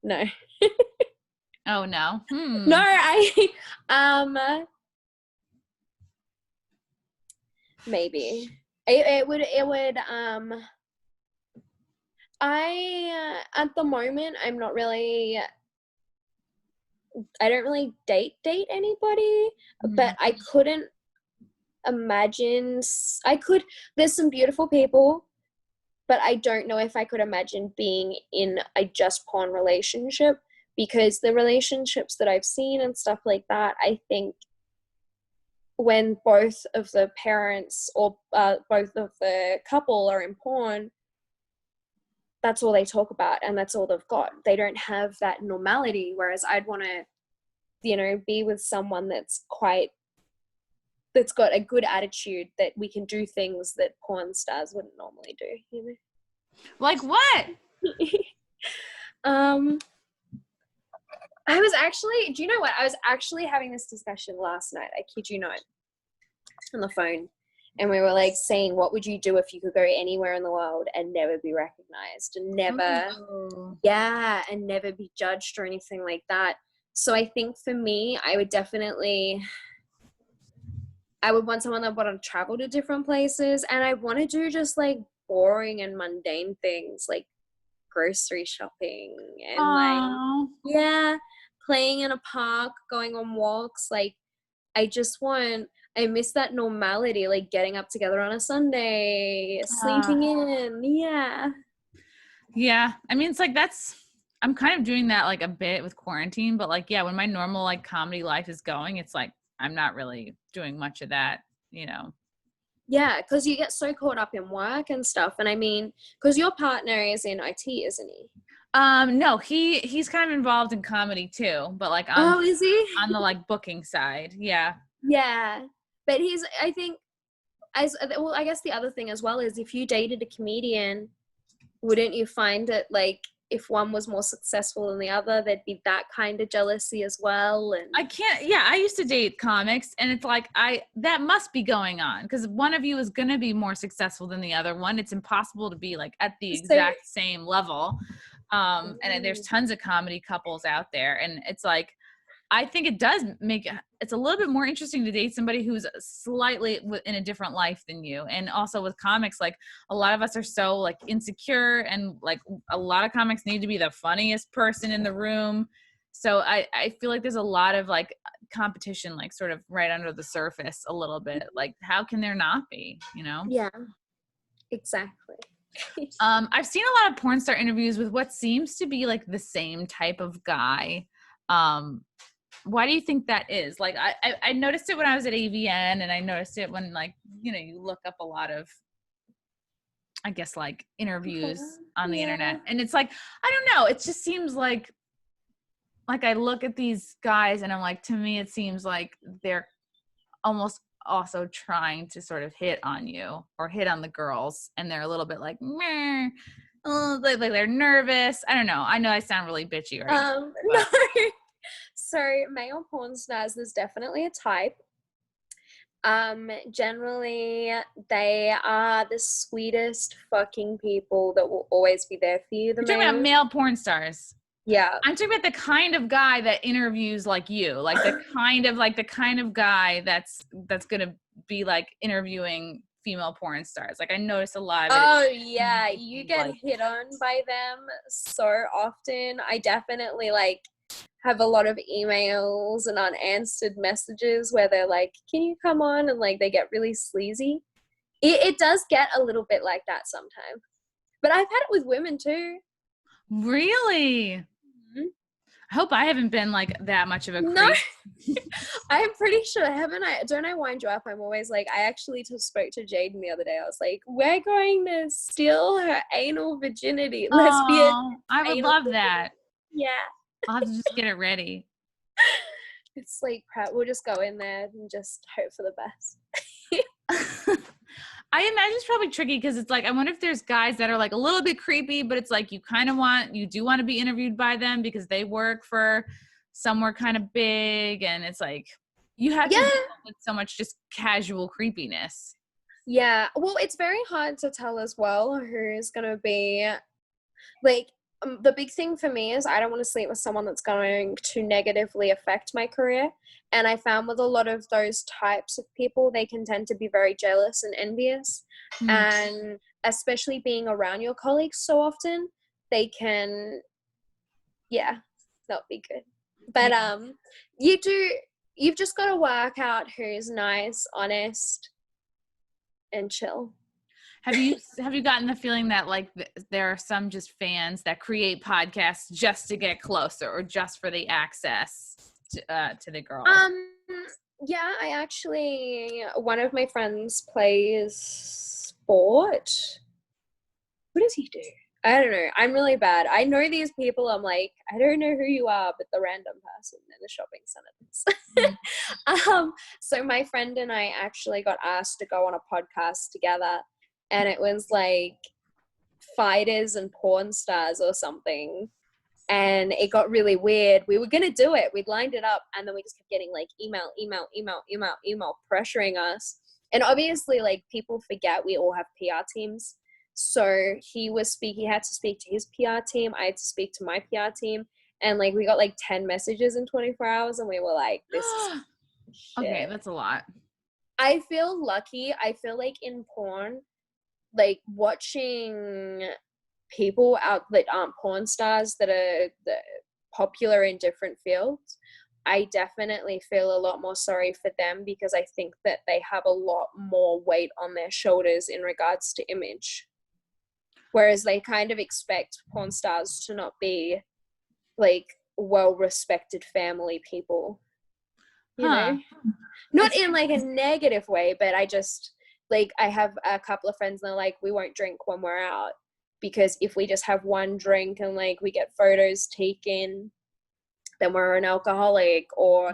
No. Oh no. No, maybe it would I at the moment I don't really date anybody, but I couldn't imagine there's some beautiful people, but I don't know if I could imagine being in a just porn relationship, because the relationships that I've seen and stuff like that, I think when both of the parents or both of the couple are in porn, that's all they talk about and that's all they've got. They don't have that normality, whereas I'd want to, you know, be with someone that's got a good attitude, that we can do things that porn stars wouldn't normally do, you know? Like what? I was actually, do you know what? I was actually having this discussion last night, I kid you not, on the phone. And we were like saying, what would you do if you could go anywhere in the world and never be recognized and never, and never be judged or anything like that. So I think for me, I would want someone that would want to travel to different places, and I want to do just like boring and mundane things like grocery shopping and playing in a park, going on walks. Like I miss that normality, like getting up together on a Sunday, sleeping in. Yeah. I mean, it's like I'm kind of doing that like a bit with quarantine, but like, yeah, when my normal like comedy life is going, it's like, I'm not really doing much of that, you know? Yeah, because you get so caught up in work and stuff. And I mean, because your partner is in IT, isn't he? No, he's kind of involved in comedy too, but like is he? On the like booking side. Yeah. Yeah. But I think, I guess the other thing as well is if you dated a comedian, wouldn't you find it like if one was more successful than the other, there'd be that kind of jealousy as well. And I used to date comics, and it's like, that must be going on because one of you is going to be more successful than the other one. It's impossible to be like at the exact same level. And there's tons of comedy couples out there, and it's like, I think it does make it's a little bit more interesting to date somebody who's slightly in a different life than you. And also with comics, like a lot of us are so like insecure, and like a lot of comics need to be the funniest person in the room. So I feel like there's a lot of like competition, like sort of right under the surface a little bit. Like how can there not be, you know? Yeah, exactly. I've seen a lot of porn star interviews with what seems to be like the same type of guy. Why do you think that is? Like, I noticed it when I was at AVN, and I noticed it when, like, you know, you look up a lot of, I guess, like interviews on the internet, and it's like, I don't know. It just seems like I look at these guys and I'm like, to me, it seems like they're almost also trying to sort of hit on you or hit on the girls, and they're a little bit like, meh. Oh, like they're nervous. I don't know. I know I sound really bitchy right now. No. So male porn stars, there's definitely a type. Generally they are the sweetest fucking people that will always be there for you. You're talking about male porn stars. Yeah. I'm talking about the kind of guy that interviews like you, like the kind of guy that's gonna be like interviewing female porn stars. Like I notice a lot of it. Oh yeah, you get hit on by them so often. I definitely like have a lot of emails and unanswered messages where they're like, can you come on? And like they get really sleazy. It does get a little bit like that sometimes. But I've had it with women too. Really? Mm-hmm. I hope I haven't been like that much of a creep. No, I'm pretty sure, haven't I? Don't I wind you up? I'm always like, I actually spoke to Jaden the other day. I was like, we're going to steal her anal virginity. Lesbian. I would love that. Yeah. I'll have to just get it ready. It's like crap. We'll just go in there and just hope for the best. I imagine it's probably tricky because it's like, I wonder if there's guys that are like a little bit creepy, but it's like you do want to be interviewed by them because they work for somewhere kind of big, and it's like you have to deal with so much just casual creepiness. Yeah. Well, it's very hard to tell as well who's going to be like, the big thing for me is I don't want to sleep with someone that's going to negatively affect my career. And I found with a lot of those types of people, they can tend to be very jealous and envious. And especially being around your colleagues so often, they can, not be good. But you've just got to work out who's nice, honest, and chill. Have you gotten the feeling that like there are some just fans that create podcasts just to get closer or just for the access to the girl? Yeah, I actually, one of my friends plays sport. What does he do? I don't know. I'm really bad. I know these people. I'm like, I don't know who you are, but the random person in the shopping center. So my friend and I actually got asked to go on a podcast together. And it was like fighters and porn stars or something. And it got really weird. We were going to do it. We'd lined it up. And then we just kept getting like email pressuring us. And obviously like people forget we all have PR teams. So he had to speak to his PR team. I had to speak to my PR team. And like we got like 10 messages in 24 hours. And we were like, this is shit. Okay, that's a lot. I feel lucky. I feel like in porn, like watching people out that aren't porn stars that are popular in different fields, I definitely feel a lot more sorry for them because I think that they have a lot more weight on their shoulders in regards to image. Whereas they kind of expect porn stars to not be like well-respected family people, you know? Not in like a negative way, but I just, like, I have a couple of friends and they're like, we won't drink when we're out because if we just have one drink and like we get photos taken, then we're an alcoholic, or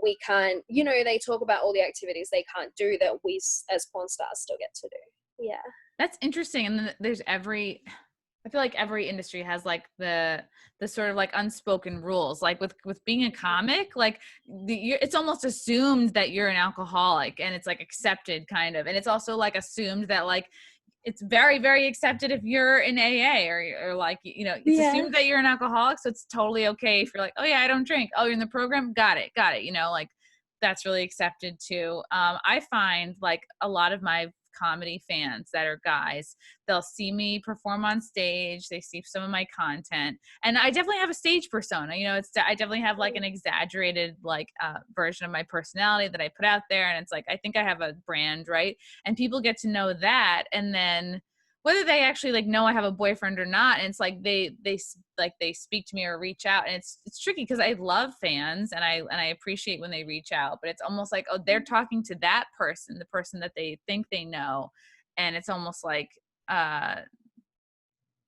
we can't, you know, they talk about all the activities they can't do that we as porn stars still get to do. Yeah. That's interesting. And then there's I I feel like every industry has like the sort of like unspoken rules. Like with being a comic, like it's almost assumed that you're an alcoholic, and it's like accepted kind of, and it's also like assumed that like it's very, very accepted if you're in AA or like, you know, it's assumed that you're an alcoholic. So it's totally okay if you're like, oh yeah, I don't drink. Oh, you're in the program. Got it. You know, like that's really accepted too. I find like a lot of my comedy fans that are guys, they'll see me perform on stage, they see some of my content, and I definitely have a stage persona, you know, I definitely have like an exaggerated like version of my personality that I put out there, and it's like I think I have a brand, right? And people get to know that, and then whether they actually like know I have a boyfriend or not, and it's like they speak to me or reach out, and it's tricky because I love fans and I appreciate when they reach out, but it's almost like, oh, they're talking to that person, the person that they think they know, and it's almost like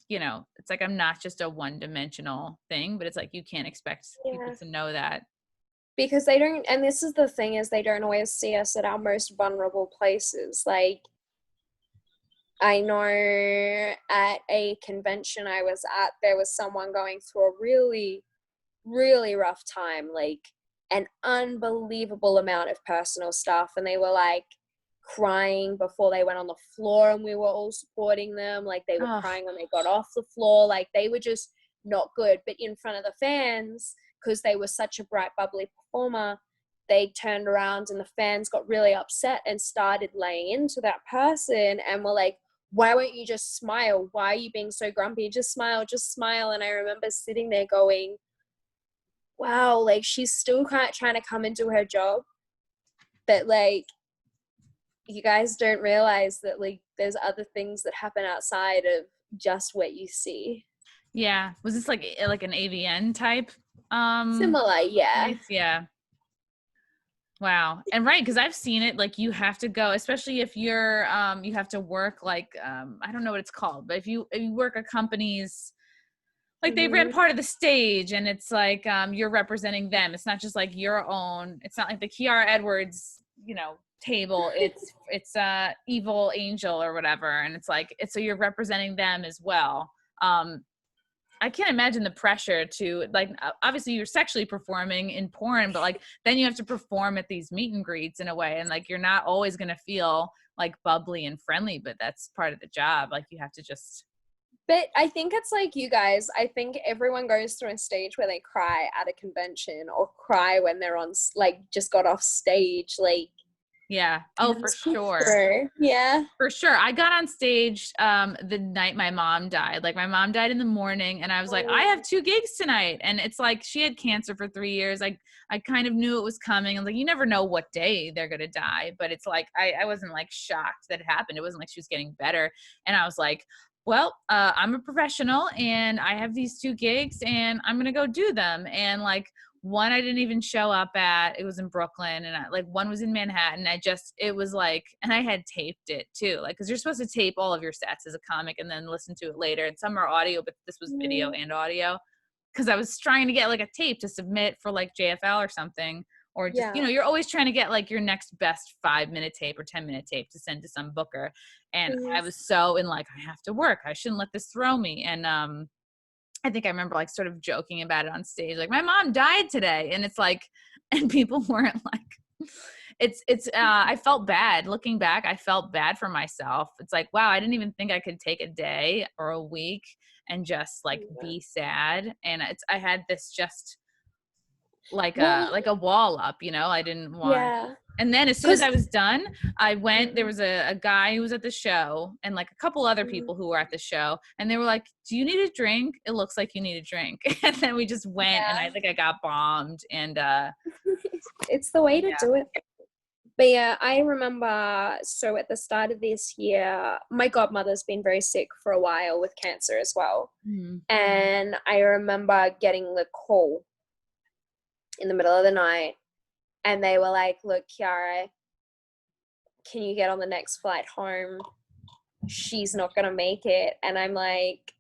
you know, it's like I'm not just a one-dimensional thing, but it's like you can't expect people to know that. Because they don't, and this is the thing, is they don't always see us at our most vulnerable places. Like, I know at a convention I was at, there was someone going through a really, really rough time, like an unbelievable amount of personal stuff. And they were like crying before they went on the floor, and we were all supporting them. Like, they were crying when they got off the floor. Like, they were just not good. But in front of the fans, because they were such a bright, bubbly performer, they turned around and the fans got really upset and started laying into that person and were like, why won't you just smile? Why are you being so grumpy? Just smile, just smile. And I remember sitting there going, wow, like she's still trying to come into her job. But like, you guys don't realize that like there's other things that happen outside of just what you see. Yeah. Was this like an AVN type? Similar, yeah. Yeah. Wow. And right, because I've seen it, like you have to go, especially if you're you have to work like I don't know what it's called, but if you work a company's like they rent part of the stage, and it's like you're representing them. It's not just like your own, it's not like the Kiara Edwards, you know, table. It's Evil Angel or whatever, and it's like so you're representing them as well. I can't imagine the pressure to like, obviously you're sexually performing in porn, but like then you have to perform at these meet and greets in a way, and like you're not always going to feel like bubbly and friendly, but that's part of the job. Like you have to just. But I think it's like you guys, I think everyone goes through a stage where they cry at a convention or cry when they're on, like, just got off stage. Like, yeah. Oh, for sure. True. Yeah. For sure. I got on stage the night my mom died. Like my mom died in the morning, and I was like, I have 2 gigs tonight. And it's like she had cancer for 3 years. I kind of knew it was coming. I was like, you never know what day they're gonna die. But it's like I wasn't like shocked that it happened. It wasn't like she was getting better. And I was like, well, I'm a professional and I have these 2 gigs and I'm gonna go do them. And like one I didn't even show up at. It was in Brooklyn, and like one was in Manhattan. It was like, and I had taped it too, like, cause you're supposed to tape all of your sets as a comic and then listen to it later. And some are audio, but this was video and audio. Cause I was trying to get like a tape to submit for like JFL or something, or just, you know, you're always trying to get like your next best 5-minute tape or 10-minute tape to send to some booker. And I was so in like, I have to work. I shouldn't let this throw me. And, I think I remember like sort of joking about it on stage, like my mom died today. And it's like, and people weren't like, I felt bad looking back. I felt bad for myself. It's like, wow, I didn't even think I could take a day or a week and just like be sad. And I had this just like a wall up, you know, I didn't want. And then as soon as I was done, I went, there was a guy who was at the show and like a couple other people who were at the show, and they were like, do you need a drink? It looks like you need a drink. And then we just went and I think I got bombed, and it's the way to do it. But yeah, I remember, so at the start of this year, my godmother's been very sick for a while with cancer as well. And I remember getting the call in the middle of the night, and they were like, look, Kiara, can you get on the next flight home? She's not going to make it. And I'm like,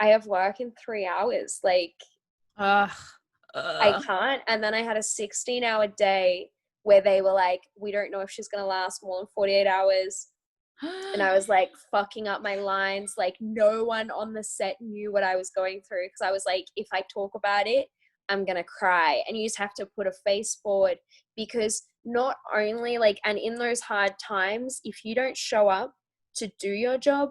I have work in 3 hours. Like, I can't. And then I had a 16-hour day where they were like, we don't know if she's going to last more than 48 hours. And I was like fucking up my lines. Like no one on the set knew what I was going through because I was like, if I talk about it, I'm going to cry. And you just have to put a face forward because not only like, and in those hard times, if you don't show up to do your job,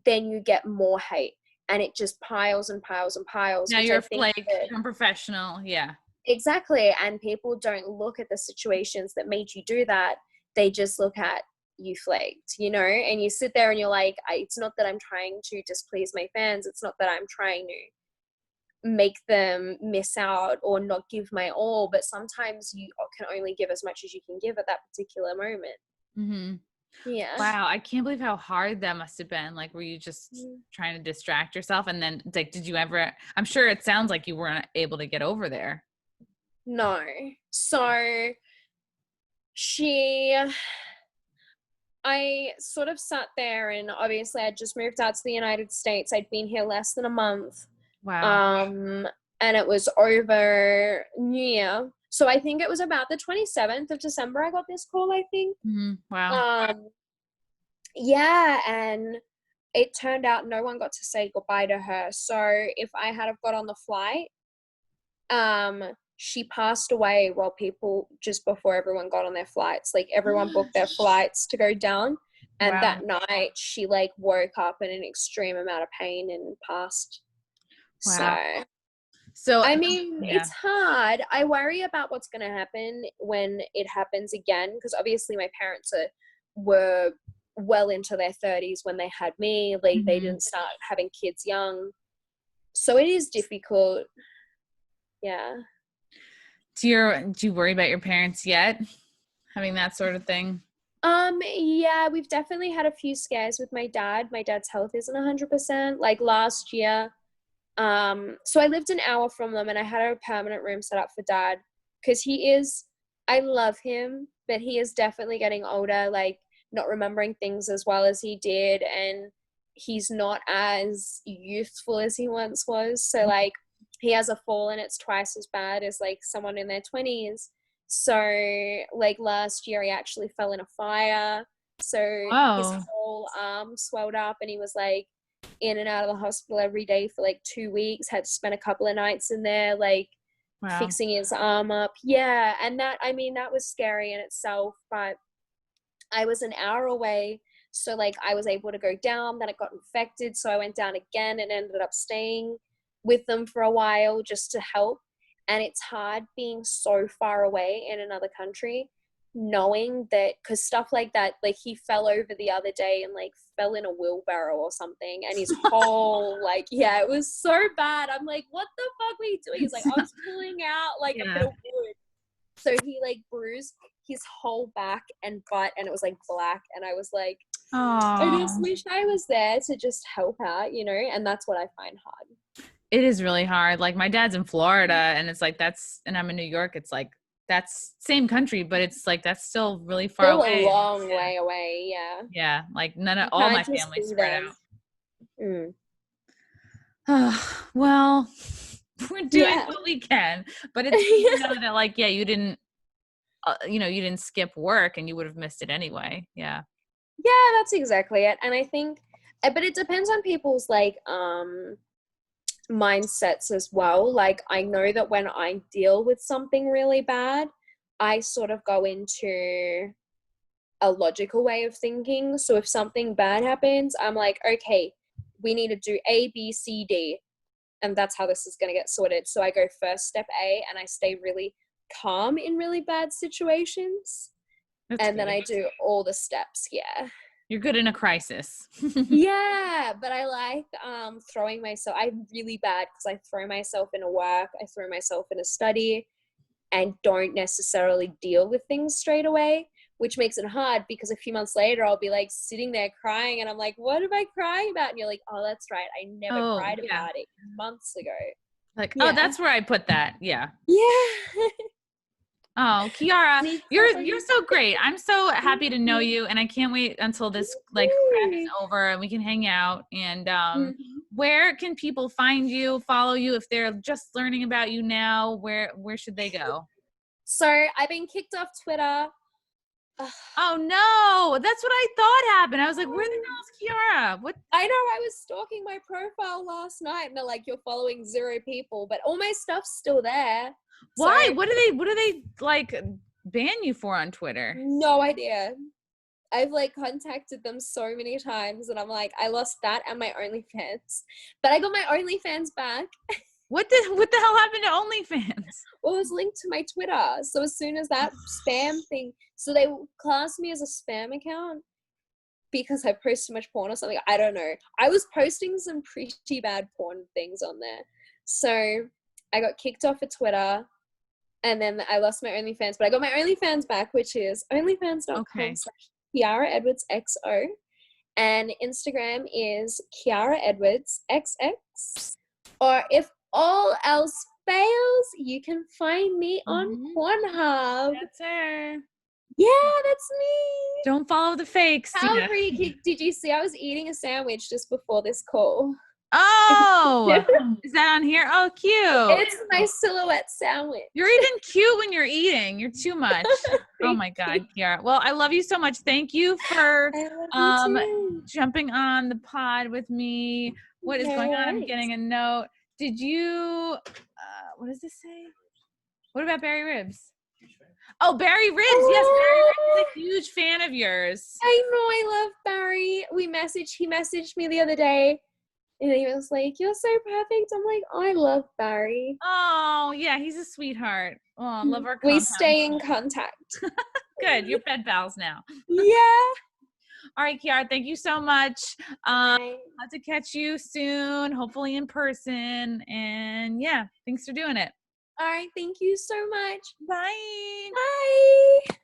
then you get more hate and it just piles and piles and piles. Now which you're I think like unprofessional. Yeah. exactly. And people don't look at the situations that made you do that. They just look at you flaked, you know, and you sit there and you're like, it's not that I'm trying to displease my fans. It's not that I'm trying to make them miss out or not give my all, but sometimes you can only give as much as you can give at that particular moment. Mm-hmm. Yeah. Wow, I can't believe how hard that must have been. Like, were you just trying to distract yourself? And then, like, did you ever, I'm sure it sounds like you weren't able to get over there. No. So I sort of sat there and obviously I'd just moved out to the United States. I'd been here less than a month. Wow. And it was over New Year. So I think it was about the 27th of December I got this call, I think. Mm-hmm. Wow. Yeah, and it turned out no one got to say goodbye to her. So if I had have got on the flight, she passed away while people, just before everyone got on their flights, like everyone booked their flights to go down. And Wow. that night she like woke up in an extreme amount of pain and passed. Wow. So I mean, yeah. it's hard. I worry about what's going to happen when it happens again, because obviously my parents were well into their 30s when they had me. Like they didn't start having kids young. So it is difficult. Yeah. Do you worry about your parents yet? Having that sort of thing? Yeah, we've definitely had a few scares with my dad. My dad's health isn't 100%. Like last year, so I lived an hour from them and I had a permanent room set up for dad because I love him, but he is definitely getting older, like not remembering things as well as he did. And he's not as youthful as he once was. So like he has a fall and it's twice as bad as like someone in their 20s. So like last year he actually fell in a fire. So his whole arm swelled up and he was like in and out of the hospital every day for like 2 weeks, had to spend a couple of nights in there like fixing his arm up. Yeah, and that was scary in itself, but I was an hour away, so like I was able to go down. Then it got infected, so I went down again and ended up staying with them for a while just to help. And it's hard being so far away in another country, knowing that, because stuff like that, like he fell over the other day and like fell in a wheelbarrow or something, and his whole like, yeah, it was so bad. I'm like, what the fuck were you doing? He's like, I was pulling out like a bit of wood. So he like bruised his whole back and butt, and it was like black. And I was like, I just wish I was there to just help out, you know. And that's what I find hard. It is really hard. Like my dad's in Florida and it's like and I'm in New York. It's like that's same country, but it's like that's still really far away. A long way away. Yeah. Yeah, like all my family's spread out. Well, we're doing what we can, but it's you know that like you didn't you didn't skip work and you would have missed it anyway. Yeah, that's exactly it. And I think, but it depends on people's like mindsets as well. Like I know that when I deal with something really bad, I sort of go into a logical way of thinking. So if something bad happens, I'm like, okay, we need to do A, B, C, D, and that's how this is going to get sorted. So I go first step A and I stay really calm in really bad situations. That's then I do all the steps. Yeah. You're good in a crisis. Yeah, but I like throwing myself. I'm really bad because I throw myself into work. I throw myself into study and don't necessarily deal with things straight away, which makes it hard because a few months later I'll be like sitting there crying and I'm like, what am I crying about? And you're like, oh, that's right. I never cried about it months ago. Like, oh, that's where I put that. Yeah. Yeah. Oh, Kiara, you're so great. I'm so happy to know you, and I can't wait until this like prep is over and we can hang out. And where can people find you, follow you if they're just learning about you now? Where should they go? So I've been kicked off Twitter. Oh no, that's what I thought happened. I was like, where the hell is Kiara? What? I know, I was stalking my profile last night and they're like, you're following 0 people, but all my stuff's still there. Why? So, What do they like ban you for on Twitter? no idea. I've like contacted them so many times and I'm like, I lost that and my OnlyFans. But I got my OnlyFans back. What the hell happened to OnlyFans? Well, it was linked to my Twitter. So as soon as that spam thing, so they classed me as a spam account because I post too much porn or something. I don't know. I was posting some pretty bad porn things on there. So I got kicked off of Twitter and then I lost my OnlyFans. But I got my OnlyFans back, which is onlyfans.com/KiaraEdwardsXO. And Instagram is Kiara Edwards XX. Or if all else fails, you can find me on Pornhub. That's her. Yeah, that's me. Don't follow the fakes. How freaky. Did you see I was eating a sandwich just before this call? Oh, is that on here? Oh, cute. It's my silhouette sandwich. You're even cute when you're eating. You're too much. Oh my God, Kiara. Well, I love you so much. Thank you for jumping on the pod with me. What is going on? I'm getting a note. Did you, what does this say? What about Barry Ribs? Oh, Barry Ribs. Yes, Barry Ribs is a huge fan of yours. I know, I love Barry. He messaged me the other day and he was like, you're so perfect. I'm like, I love Barry. Oh, yeah, he's a sweetheart. Oh, love our We stay in contact. Good. You're bed pals now. Yeah. All right, Kiara, thank you so much. I'll have to catch you soon, hopefully in person. And yeah, thanks for doing it. All right. Thank you so much. Bye. Bye.